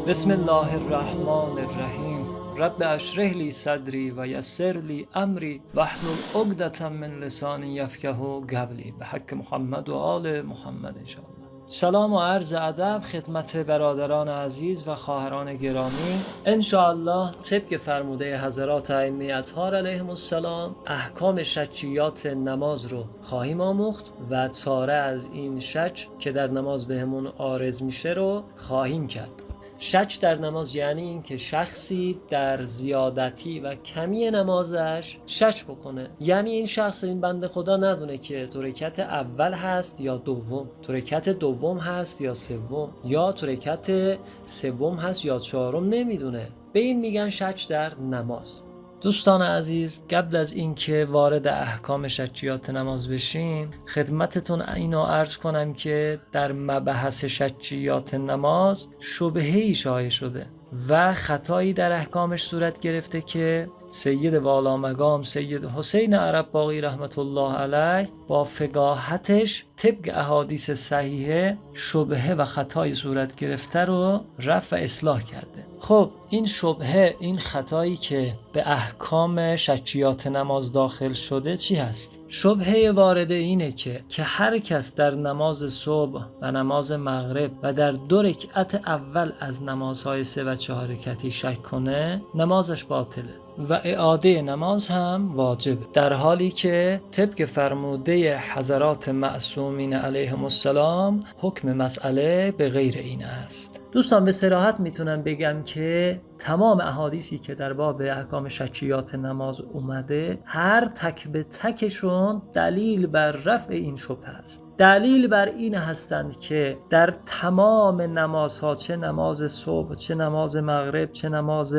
بسم الله الرحمن الرحیم. رب اشرح لی صدری و یسر لی امری واحلل عقدة من لسانی یفقهوا قولی به حق محمد و آل محمد انشاءالله. سلام و عرض ادب خدمت برادران عزیز و خواهران گرامی. انشاءالله طبق فرموده حضرات ائمه اطهار علیهم السلام احکام شجیات نماز رو خواهیم آموخت و چاره از این شج که در نماز بهمون عارض میشه رو خواهیم کرد. شج در نماز یعنی این که شخصی در زیادتی و کمی نمازش شج بکنه، یعنی این شخص، این بنده خدا ندونه که تو رکعت اول هست یا دوم، تو رکعت دوم هست یا سوم، یا تو رکعت سوم هست یا چهارم، نمیدونه. به این میگن شج در نماز. دوستان عزیز، قبل از اینکه وارد احکام شجیات نماز بشیم خدمتتون اینو عرض کنم که در مبحث شجیات نماز شبهه‌ای شایع شده و خطایی در احکامش صورت گرفته که سید والا مقام سید حسین عرب باقی رحمت الله علیه با فقاهتش طبق احادیث صحیحه شبهه و خطای صورت گرفته رو رفع و اصلاح کرده. خب این شبهه، این خطایی که به احکام شجیات نماز داخل شده چی هست؟ شبهه وارده اینه که هر کس در نماز صبح و نماز مغرب و در 2 رکعت اول از نمازهای 3 و 4 رکعتی شک کنه نمازش باطله و اعاده نماز هم واجب، در حالی که طبق فرموده حضرات معصومین علیهم السلام حکم مسئله به غیر این است. دوستان به صراحت میتونم بگم که تمام احادیثی که در باب احکام شجیات نماز اومده هر تک به تکشون دلیل بر رفع این شبهه است. دلیل بر این هستند که در تمام نمازها، چه نماز صبح، چه نماز مغرب، چه نماز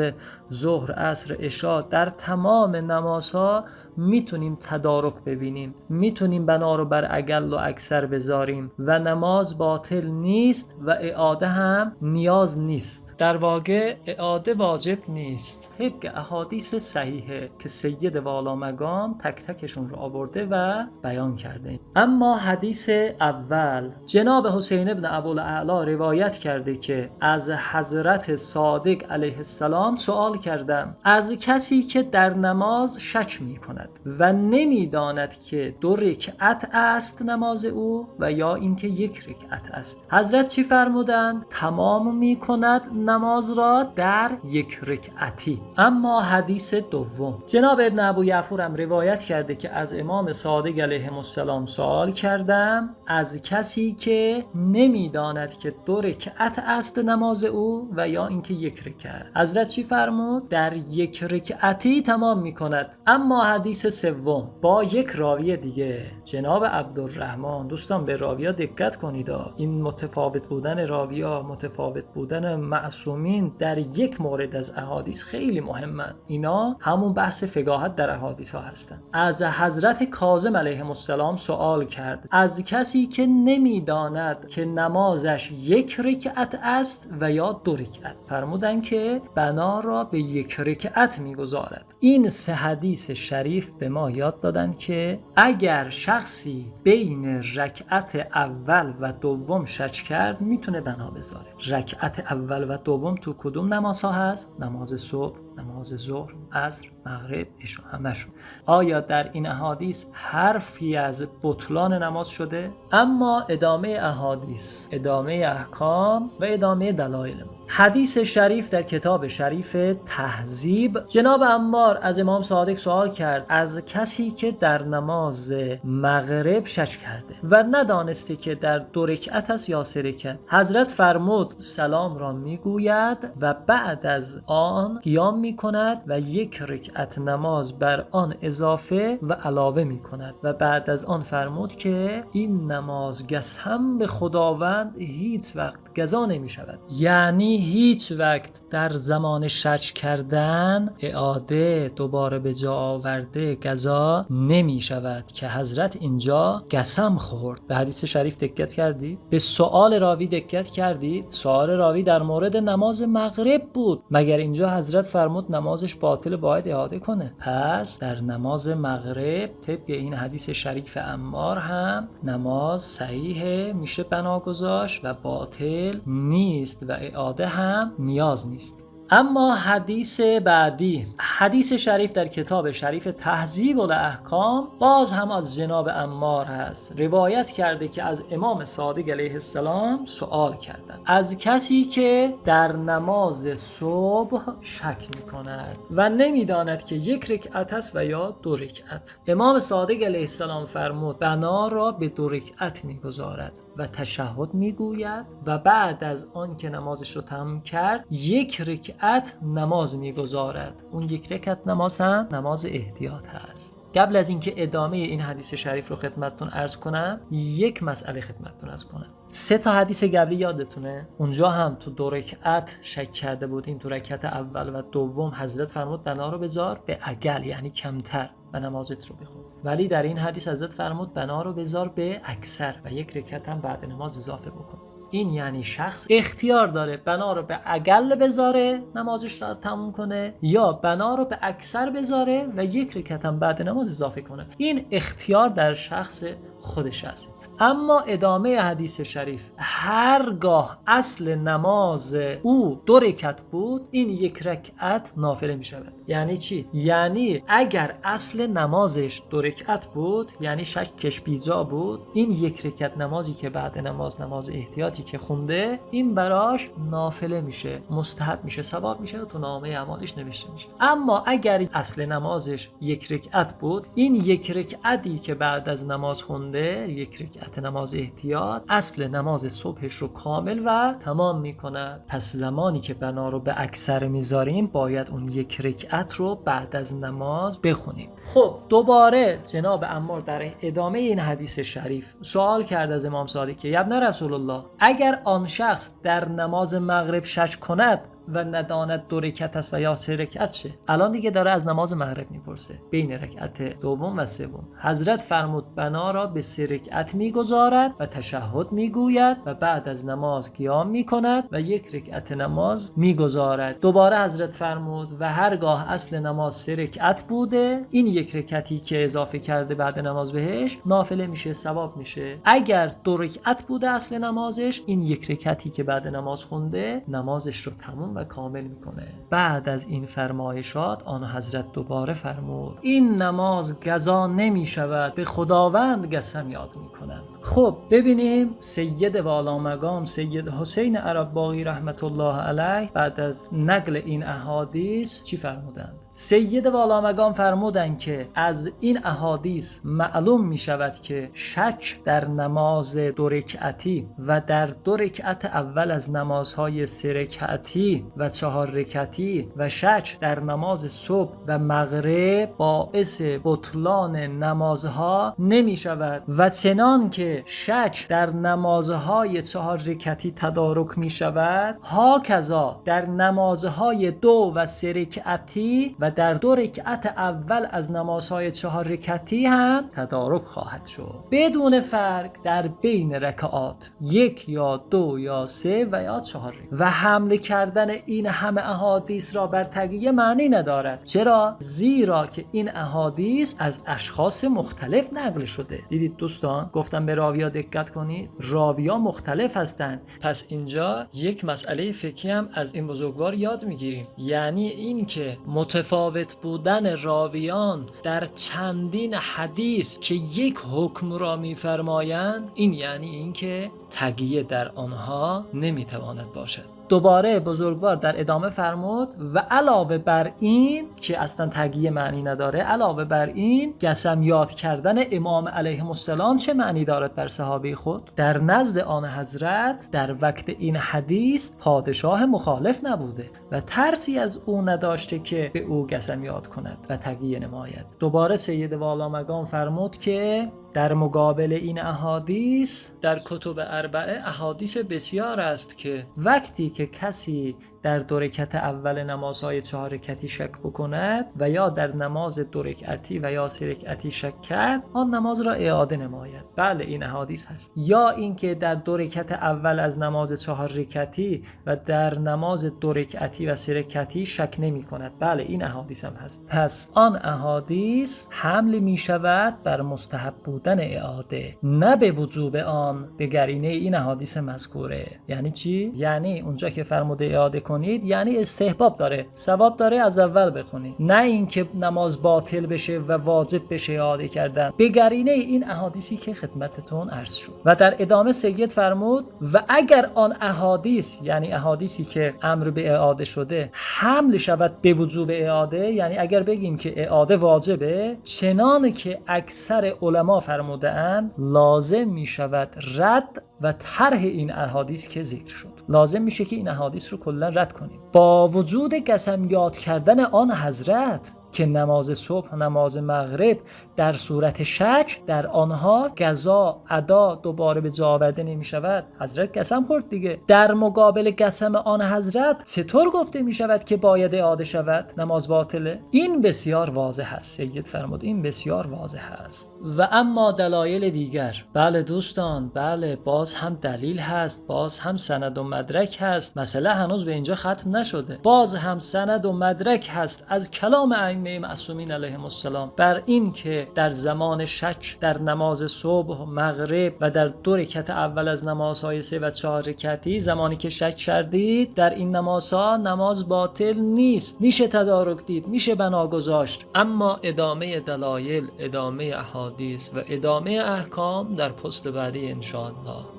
ظهر، عصر، عشاء، در تمام نمازها میتونیم تدارک ببینیم، میتونیم بنا رو بر اقل و اکثر بذاریم و نماز باطل نیست و اعاده هم نیاز نیست. در واقع اعاده واجب نیست طبق احادیث صحیحه که سید والا مقام تک تکشون رو آورده و بیان کرده. اما حدیث اول جناب حسین ابن ابوالاعلی روایت کرده که از حضرت صادق علیه السلام سوال کردم از کسی که در نماز شک می کند و نمیداند که 2 رکعت است نماز او و یا اینکه 1 رکعت است. حضرت چی فرمودند؟ تمام می کند نماز را در 1 رکعتی. اما حدیث دوم جناب ابن ابو یعفور هم روایت کرده که از امام صادق علیه السلام سوال کردم از کسی که نمیداند که 2 رکعت است نماز او و یا اینکه 1 رکعت. حضرت چی فرمود؟ در 1 رکعتی تمام می کند. اما حدیث سوم با 1 راوی دیگه جناب عبدالرحمن، دوستان به راویا دقت کنید، این متفاوت بودن راویا، متفاوت بودن معصومین در یک مورد از احادیث خیلی مهمن. اینا همون بحث فقاهت در احادیث ها هستن. از حضرت کاظم علیه السلام سوال کرد از کسی که نمیداند که نمازش 1 رکعت است و یا 2 رکعت. فرمودن که بنا را به 1 رکعت میگذارد. این 3 حدیث شریف به ما یاد دادن که اگر شخصی بین رکعت اول و دوم شک کرد میتونه بنا بذاره. رکعت اول و دوم تو کدوم نمازها هست؟ نماز صبح، نماز ظهر، عصر، مغرب، عشاء، همشون. آیا در این احادیث حرفی از بطلان نماز شده؟ اما ادامه احادیث، ادامه احکام و ادامه دلایل حدیث شریف در کتاب شریف تهذیب جناب عمار از امام صادق سوال کرد از کسی که در نماز مغرب شک کرده و ندانسته که در 2 رکعت است یا 3 رکعت. حضرت فرمود سلام را میگوید و بعد از آن قیام میکند و 1 رکعت نماز بر آن اضافه و علاوه میکند و بعد از آن فرمود که این نماز قسم به خداوند هیچ وقت قضا نمیشود، یعنی هیچ وقت در زمان شک کردن اعاده دوباره به جا آورده قضا نمی شود که حضرت اینجا قسم خورد. به حدیث شریف دقت کردید؟ به سوال راوی دقت کردید؟ سوال راوی در مورد نماز مغرب بود، مگر اینجا حضرت فرمود نمازش باطل باید اعاده کنه؟ پس در نماز مغرب طبق این حدیث شریف عمار هم نماز صحیحه، میشه بنا گذاشت و باطل نیست و اعاده دوباره هم نیاز نیست. اما حدیث بعدی، حدیث شریف در کتاب شریف تهذیب الاحکام، باز هم از جناب عمار هست. روایت کرده که از امام صادق علیه السلام سوال کردند از کسی که در نماز صبح شک می‌کند و نمی‌داند که یک رکعت است و یا 2 رکعت. امام صادق علیه السلام فرمود بنا را به 2 رکعت می‌گذارد و تشهد می‌گوید و بعد از آن که نمازش رو تمام کرد 1 رکعت نماز میگذارد. اون 1 رکعت نماز هم نماز احتیاط هست. قبل از اینکه ادامه این حدیث شریف رو خدمتتون عرض کنم، یک مسئله خدمتتون عرض کنم. 3 تا حدیث قبلی یادتونه؟ اونجا هم تو 2 رکعت شک کرده بودیم. تو رکعت اول و دوم حضرت فرمود بنا رو بذار به اقل، یعنی کمتر، و نمازت رو بخون. ولی در این حدیث حضرت فرمود بنا رو بذار به اکثر و 1 رکعت هم بعد نماز اضافه بکن. این یعنی شخص اختیار داره بنا رو به اقل بذاره نمازش رو تموم کنه یا بنا رو به اکثر بذاره و 1 رکعت هم بعد نماز اضافه کنه. این اختیار در شخص خودش است. اما ادامه حدیث شریف، هرگاه اصل نماز او 2 رکعت بود، این 1 رکعت نافله می شود. یعنی چی؟ یعنی اگر اصل نمازش 2 رکعت بود، یعنی شکش بیجا بود، این 1 رکعت نمازی که بعد نماز احتیاطی که خونده، این براش نافله میشه، مستحب میشه، ثواب میشه و تو نامه اعمالش نوشته میشه. اما اگر اصل نمازش 1 رکعت بود، این 1 رکعتی که بعد از نماز خونده، 1 رکعت نماز احتیاط، اصل نماز صبحش رو کامل و تمام میکنه. پس زمانی که بنا رو به اکثر میذاریم، باید اون 1 رکعت رو بعد از نماز بخونیم. خب دوباره جناب عمار در ادامه این حدیث شریف سوال کرد از امام صادق که ابن رسول الله، اگر آن شخص در نماز مغرب شک کند و نداند 2 رکعت است و یا 3 رکعت شه. الان دیگه داره از نماز مغرب میپرسه، بین رکعت دوم و سوم. حضرت فرمود بنا را به 3 رکعت میگذارد و تشهد میگوید و بعد از نماز قیام میکند و 1 رکعت نماز میگذارد. دوباره حضرت فرمود و هرگاه اصل نماز 3 رکعت بوده، این 1 رکعتی که اضافه کرده بعد نماز بهش نافله میشه، ثواب میشه. اگر 2 رکعت بوده اصل نمازش، این 1 رکعتی که بعد نماز خونده نمازش رو تموم و کامل میکنه. بعد از این فرمایشات آن حضرت دوباره فرمود این نماز قضا نمی شود، به خداوند قسم یاد میکنم. خب ببینیم سید والا مقام سید حسین عرباغی رحمت الله علیه بعد از نقل این احادیث چی فرمودند؟ سید والا مقام فرمودند که از این احادیث معلوم می شود که شک در نماز 2 رکعتی و در 2 رکعت اول از نمازهای 3 رکعتی و 4 رکعتی و شک در نماز صبح و مغرب باعث بطلان نمازها نمی شود و چنان که شک در نمازهای 4 رکعتی تدارک می شود، ها کذا در نمازهای 2 و 3 رکعتی و در 2 رکعت اول از نمازهای 4 رکعتی هم تدارک خواهد شد، بدون فرق در بین رکعات 1 یا 2 یا 3 و یا 4. و حمل کردن این همه احادیث را بر تقیه معنی ندارد. چرا؟ زیرا که این احادیث از اشخاص مختلف نقل شده. دیدید دوستان، گفتم به راویا دقت کنید، راویا مختلف هستند. پس اینجا یک مسئله فقهی هم از این بزرگوار یاد میگیریم، یعنی این که متفاوت بودن راویان در چندین حدیث که یک حکم را میفرمایند، این یعنی این که تقیه در آنها نمیتواند باشد. دوباره بزرگوار در ادامه فرمود و علاوه بر این که اصلا تقیه معنی نداره، علاوه بر این قسم یاد کردن امام علیه السلام چه معنی دارد بر صحابه خود؟ در نزد آن حضرت در وقت این حدیث پادشاه مخالف نبوده و ترسی از او نداشته که به او قسم یاد کند و تقیه نماید. دوباره سید والا مقام فرمود که در مقابل این احادیث در کتب اربعه احادیث بسیار است که وقتی که کسی در دو رکعت اول نمازهای 4 رکعتی شک بکند و یا در نماز 2 رکعتی و یا 3 رکعتی شک کرد، آن نماز را اعاده نماید. بله این احادیث هست. یا اینکه در 2 رکعت اول از نماز 4 رکعتی و در نماز 2 رکعتی و 3 رکعتی شک نمی کند. بله این احادیث هم هست. پس آن احادیث حمل می شود بر مستحب بودن اعاده، نه به وجوب آن، به قرینه این احادیث مذکوره. یعنی چی؟ یعنی اونجا که فرموده اعاده کنید یعنی استحباب داره، ثواب داره از اول بخونید، نه اینکه نماز باطل بشه و واجب بشه اعاده کردن، به قرینه این احادیثی که خدمتتون عرض شد. و در ادامه سید فرمود و اگر آن احادیث، یعنی احادیثی که امر به اعاده شده، حمل شود به وجوب اعاده، یعنی اگر بگیم که اعاده واجبه، چنان که اکثر علما فرموده اند، لازم می شود رد و طرح این احادیث که ذکر شد. لازم میشه که این احادیث رو کلا رد کنیم. با وجود قسم یاد کردن آن حضرت که نماز صبح، نماز مغرب در صورت شک در آنها قضا ادا دوباره به جا آورده نمی شود، حضرت قسم خورد دیگه. در مقابل قسم آن حضرت چطور گفته می شود که باید اعاده شود، نماز باطله؟ این بسیار واضح است. سید فرمود این بسیار واضح است. و اما دلایل دیگر، بله دوستان، بله باز هم دلیل هست، باز هم سند و مدرک هست. مسئله هنوز به اینجا ختم نشده. باز هم سند و مدرک هست از کلام ائمه معصومین علیهم السلام بر این که در زمان شک در نماز صبح، مغرب و در 2 رکعت اول از نمازهای 3 و 4 رکعتی، زمانی که شک کردید در این نمازها، نماز باطل نیست، میشه تدارک دید، میشه بنا گذاشت. اما ادامه دلایل، ادامه احادیث و ادامه احکام در پست بعدی ان شاء الله.